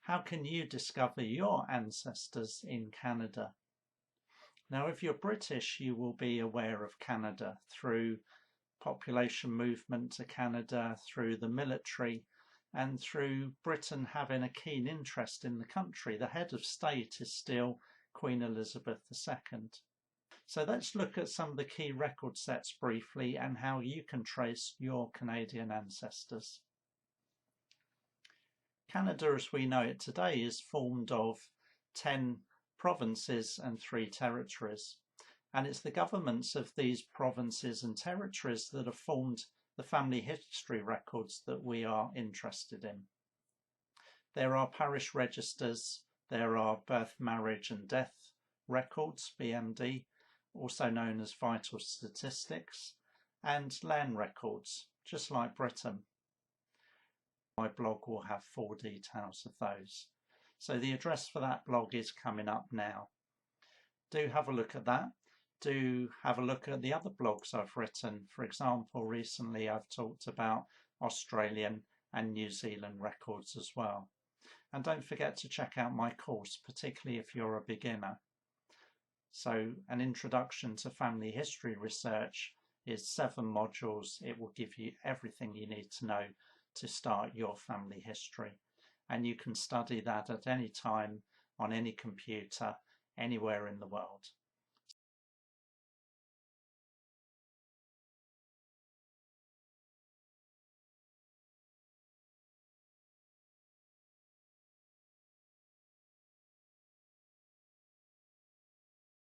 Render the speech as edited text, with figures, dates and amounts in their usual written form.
how can you discover your ancestors in Canada? Now, if you're British, you will be aware of Canada through population movement to Canada, through the military, and through Britain having a keen interest in the country. The head of state is still Queen Elizabeth II. So let's look at some of the key record sets briefly and how you can trace your Canadian ancestors. Canada, as we know it today, is formed of 10 provinces and 3 territories. And it's the governments of these provinces and territories that have formed the family history records that we are interested in. There are parish registers, there are birth, marriage and death records, BMD, also known as vital statistics, and land records, just like Britain. My blog will have full details of those. So the address for that blog is coming up now. Do have a look at that. Do have a look at the other blogs I've written. For example, recently I've talked about Australian and New Zealand records as well. And don't forget to check out my course, particularly if you're a beginner. So an introduction to family history research is 7 modules. It will give you everything you need to know to start your family history. And you can study that at any time on any computer, anywhere in the world.